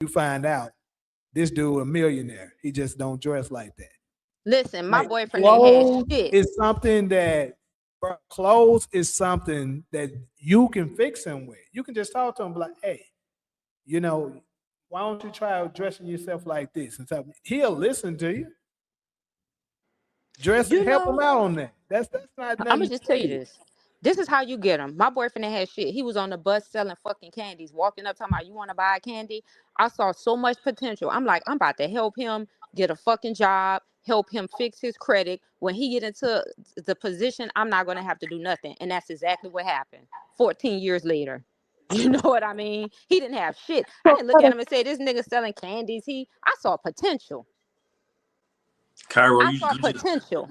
you find out this dude a millionaire. He just don't dress like that. Listen, my Like boyfriend ain't had clothes shit. is something that bro, clothes is something that you can fix him with. You can just talk to him like, hey, you know, why don't you try dressing yourself like this? And stuff. He'll listen to you. Dress You help him know, out on that. That's not I'm gonna nothing just tell you serious. this. This is how you get him. My boyfriend ain't had shit. He was on the bus selling fucking candies, walking up talking about, you want to buy a candy? I saw so much potential. I'm like, I'm about to help him get a fucking job, help him fix his credit. When he get into the position, I'm not gonna have to do nothing. And that's exactly what happened. 14 years later. You know what I mean? He didn't have shit. I didn't look at him and say, this nigga selling candies. I saw potential. Cairo, I you, saw you just potential.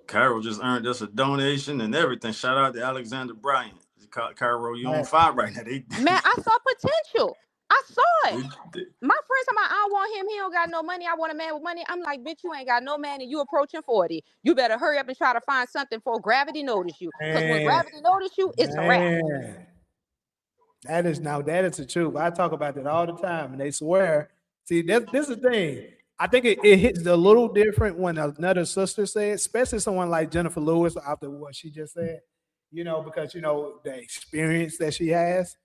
Cairo just earned us a donation and everything. Shout out to Alexander Bryant. Cairo, you on Right. fire right now. They, Man, I saw potential. I saw it. they, My friends are like, I don't want him. He don't got no money. I want a man with money. I'm like, bitch, you ain't got no man and you approaching 40. You better hurry up and try to find something before gravity notice you. Because when Man, gravity notice you, it's a wrap. man. That is the truth. I talk about that all the time, and they swear. See, this is the thing. I think it hits a little different when another sister says, especially someone like Jennifer Lewis after what she just said. Because the experience that she has.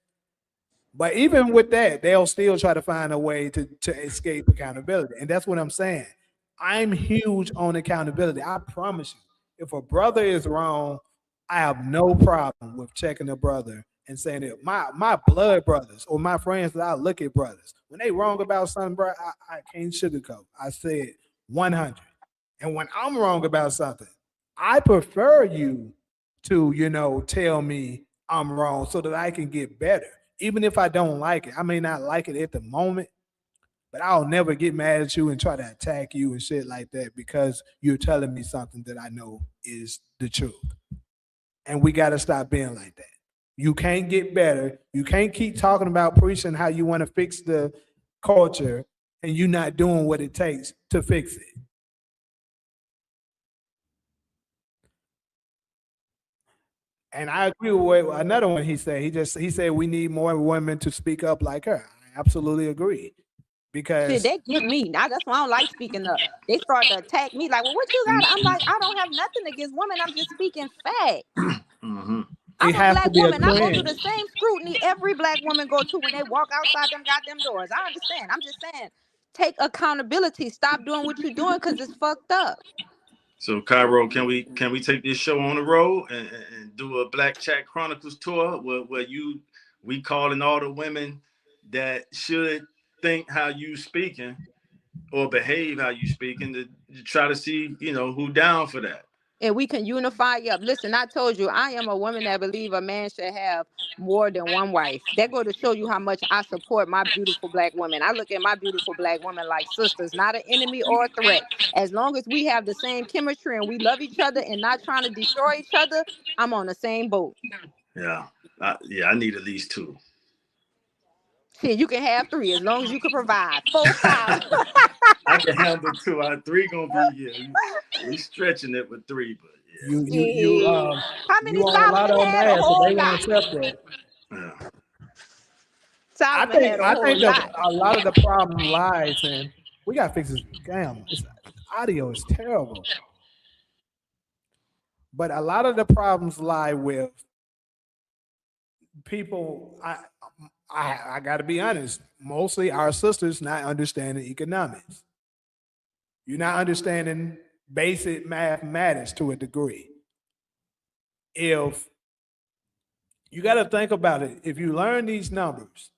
But even with that, they'll still try to find a way to escape accountability, and that's what I'm saying. I'm huge on accountability. I promise you. If a brother is wrong, I have no problem with checking a brother and saying that my blood brothers or my friends that I look at brothers when they wrong about something, bro, I can't sugarcoat. I said 100, and when I'm wrong about something, I prefer you to tell me I'm wrong so that I can get better, even if I don't like it. I may not like it at the moment, but I'll never get mad at you and try to attack you and shit like that because you're telling me something that I know is the truth. And we got to stop being like that. You can't get better. You can't keep talking about preaching how you want to fix the culture and you not doing what it takes to fix it. And I agree with what another one he said. He said we need more women to speak up like her. I absolutely agree Shit, because they get me. Now that's why I don't like speaking up. They start to attack me like, well, what you got? I'm like, I don't have nothing against women. I'm just speaking facts. mm-hmm. I'm it a has to black be a woman. I go through trend. the same scrutiny every black woman go to when they walk outside them goddamn doors. I understand. I'm just saying, take accountability. Stop doing what you're doing because it's fucked up. So Cairo, can we take this show on the road and do a Black Chat Chronicles tour where we calling all the women that should think how you speaking or behave how you speaking to try to see who down for that. And we can unify up. Listen, I told you, I am a woman that believe a man should have more than one wife. That go to show you how much I support my beautiful black women. I look at my beautiful black women like sisters, not an enemy or a threat. As long as we have the same chemistry and we love each other and not trying to destroy each other, I'm on the same boat. Yeah, I need at least two. Shit, you can have three as long as you can provide. 4, 5. I can handle two. Three gonna be we stretching it with three, but You you you Shit. How you many on a lot Solomon of them had? A ass, so whole they won't lot. accept that. yeah. Solomon had a I whole think the lot. a lot of the problem lies in we gotta fix this. Damn, this audio is terrible. But a lot of the problems lie with people. I got to be honest. Mostly our sisters not understanding economics. You're not understanding basic mathematics to a degree. If you got to think about it, if you learn these numbers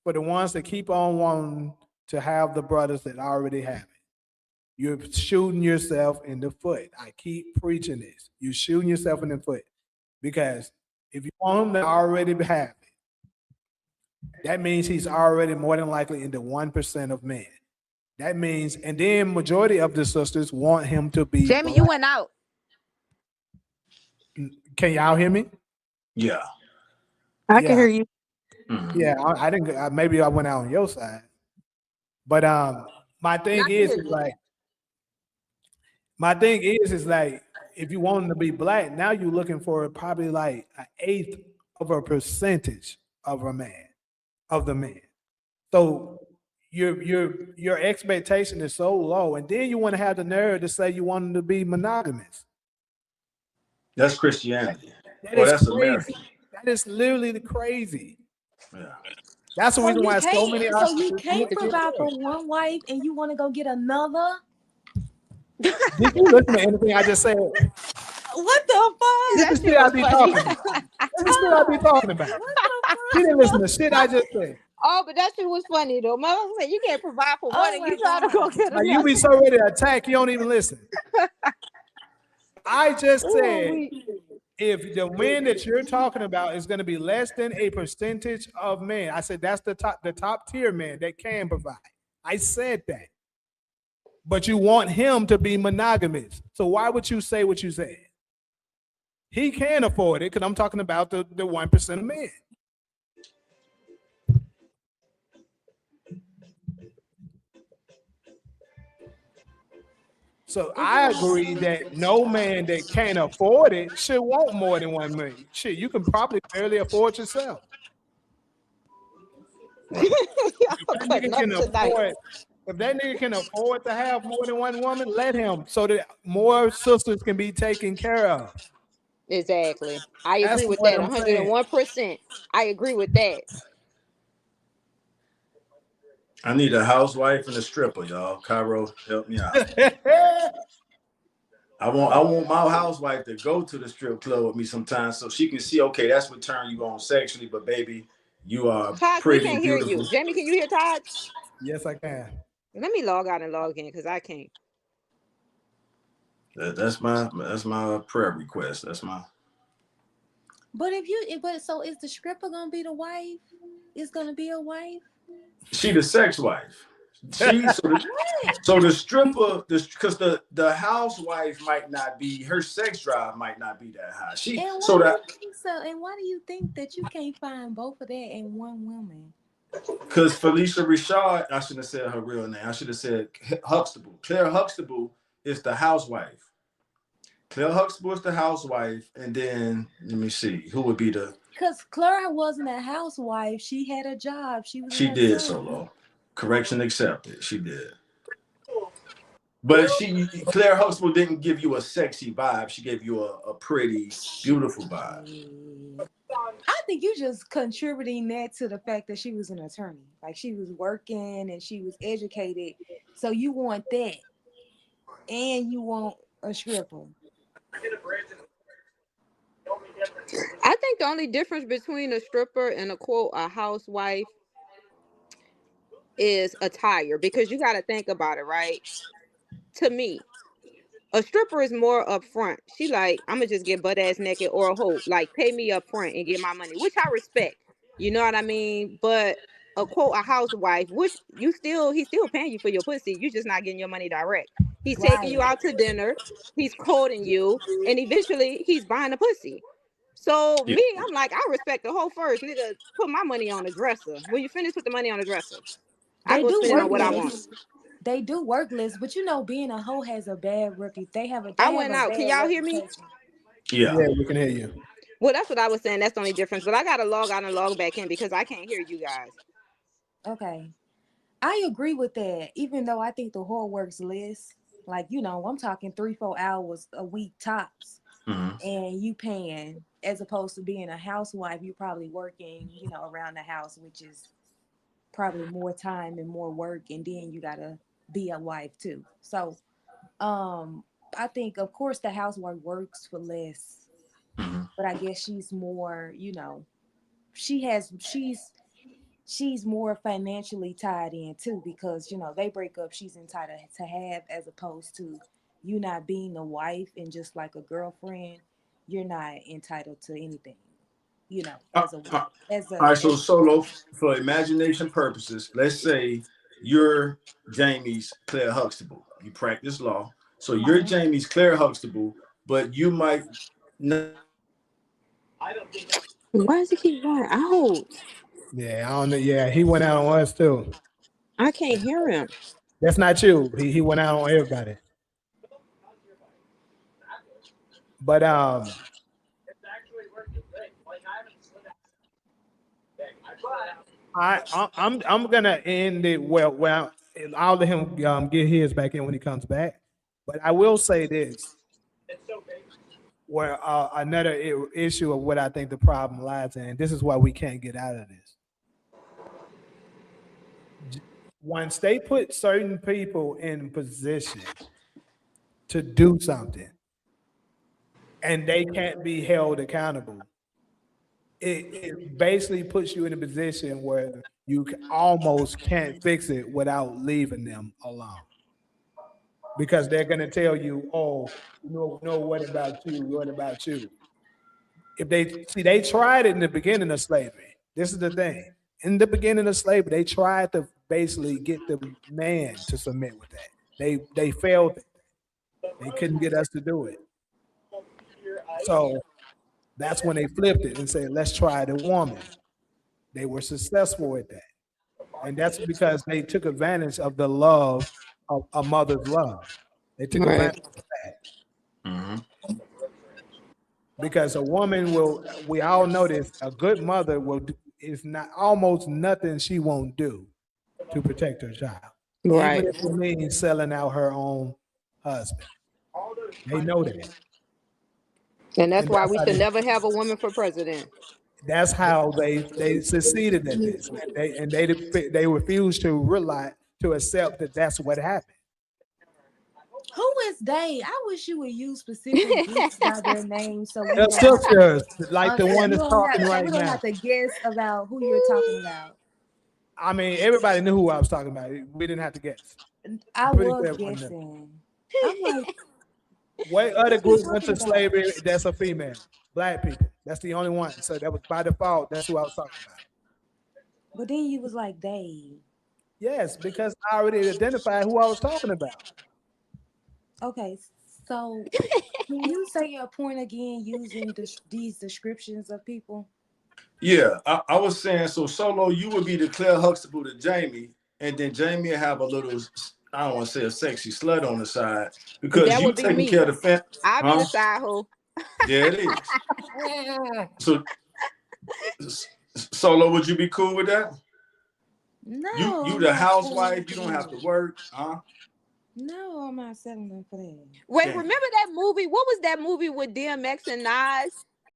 for the ones that keep on wanting to have the brothers that already have it, you're shooting yourself in the foot. I keep preaching this. You're shooting yourself in the foot because if you want him to already have it, that means he's already more than likely in the 1% of men. That means, and then majority of the sisters want him to be Jamie, you black. went out. Can y'all hear me? Yeah. I can Yeah, hear you. Mhm. yeah. I didn't. Maybe I went out on your side, but my thing I can is, hear is you. like my thing is like if you want him to be black, now you're looking for probably like an eighth of a percentage of a man of the man. So your expectation is so low, and then you want to have the nerve to say you want them to be monogamous. That's Christianity. That Well, is that's crazy. American. That is literally the crazy. Yeah. That's the So reason you why so can't. many So you hospitals need can't to get provide for checked. one wife, and you want to go get another. Did you listen to anything I just said? What the This fuck? That is shit shit I was be funny. talking about. This is shit I be Ah, talking about. what the She didn't fuck? listen to shit I just said. Oh, but that shit was funny though. Mother said you can't provide for one Oh and my you try to go god. get Like you another. be so ready to attack, you don't even listen. I just Ooh, said we. if the men that you're talking about is going to be less than a percentage of men, I said that's the top tier men that can provide. I said that. But you want him to be monogamous. So why would you say what you said? He can afford it because I'm talking about the 1% of men. So Is it I like agree that no man that can't afford it should want more than 1 million. Shit, you can probably barely afford yourself. If Y'all that cutting nigga up can tonight. afford, if that nigga can afford to have more than 1 woman, let him so that more sisters can be taken care of. Exactly. I That's agree with what that. I'm saying. 101%. I agree with that. I need a housewife and a stripper, y'all. Cairo, help me out. I want my housewife to go to the strip club with me sometimes so she can see, okay, that's what turn you on sexually, but baby, you are Taj, we pretty can't and hear beautiful. you. Jamie, can you hear Taj? Yes, I can. Let me log out and log in because I can't. That's my prayer request. That's my But so is the stripper gonna be the wife? Is gonna be a wife? she the sex wife. She What? so the stripper, because the housewife might not be her sex drive might not be that high. She And why so do you that think so? And why do you think that you can't find both of that in one woman? because Felicia Richard, I should have said her real name. I should have said Huxtable. Claire Huxtable is the housewife. Claire Huxtable is the housewife, and then let me see who would be the. Because Clara wasn't a housewife. She had a job. She was an She did attorney. solo. Correction accepted. She did. But Claire Huxtable didn't give you a sexy vibe. She gave you a pretty, beautiful vibe. Shit. I think you just contributing that to the fact that she was an attorney. Like she was working and she was educated. So you want that. And you want a stripper. I think the only difference between a stripper and a housewife is attire because you got to think about it, right? To me, a stripper is more upfront. She like, I'm gonna just get butt ass naked or a hoe. Like, pay me up front and get my money, which I respect. You know what I mean? But a housewife, which he's still paying you for your pussy. You just not getting your money direct. He's taking Right. you out to dinner. He's courting you, and eventually he's buying a pussy. So Yeah. me, I'm like, I respect the hoe first, nigga. Put my money on the dresser. When you finish with the money on the dresser, I They go do spend it work on what I want. less. They do work less, but you know, being a hoe has a bad reputation. I They have went a out. Can bad y'all hear me? reputation. Yeah. Yeah, we can hear you. Well, that's what I was saying. That's the only difference. But I gotta log out and log back in because I can't hear you guys. Okay. I agree with that, even though I think the whore works less. Like, I'm talking 3-4 hours a week tops. Mm-hmm. And you paying as opposed to being a housewife, you're probably working, around the house, which is probably more time and more work, and then you gotta be a wife too. So I think of course the housewife works for less, Mm-hmm. but I guess she's more, she has she's more financially tied in too, because they break up, she's entitled to have, as opposed to you not being a wife and just like a girlfriend, you're not entitled to anything, Uh, as a uh, as all a right. So as solo for imagination purposes, let's say you're Jamie's Claire Huxtable. You practice law, so you're Mhm. Jamie's Claire Huxtable, but you might not. Why does it keep going out? Yeah, I don't know. Yeah, he went out on us too. I can't hear him. That's not you. He went out on everybody. But I'm gonna end it well. I'll let him get his back in when he comes back. But I will say this: where another issue of what I think the problem lies in. This is why we can't get out of this. Once they put certain people in position to do something, and they can't be held accountable, it basically puts you in a position where you almost can't fix it without leaving them alone. Because they're going to tell you, oh, no, what about you? What about you? If they see, they tried it in the beginning of slavery. This is the thing. In the beginning of slavery, they tried to basically get the man to submit with that. They failed. They couldn't get us to do it. So that's when they flipped it and said, let's try the woman. They were successful at that. And that's because they took advantage of the love of a mother's love. They took Right. advantage of that. Because a woman will, we all know this, a good mother will do, is not almost nothing she won't do to protect her child. Right. Even if it means selling out her own husband. They know that. And that's And why we should never have a woman for president. that's how they succeeded at this. They refused to realize, to accept that that's what happened. Who is they? I wish you would use specific groups by their name so we The don't have to, sisters, like the one you that's don't talking have, so right we don't now. have to guess about who you're talking about. I mean, everybody knew who I was talking about. We didn't have to guess. I I'm pretty was sure everyone knew. guessing. I'm like, What other who we group went talking to about? slavery that's a female? Black people. That's the only one. So that was by default. That's who I was talking about. But then you was like, they. Yes, because I already identified who I was talking about. Okay, so can you say your point again using these descriptions of people? Yeah, I was saying, so Solo, you would be the Claire Huxtable to Jamie, and then Jamie would have a little, I don't want to say a sexy slut on the side, because That you would be taking care me. of the family. I'll be Huh? the side hoe. Yeah, it is. So, Solo, would you be cool with that? You No, I'm the not settling housewife, you for don't have to that. work, huh? No, I'm not settling for that. Wait, Damn. remember that movie? What was that movie with DMX and Nas?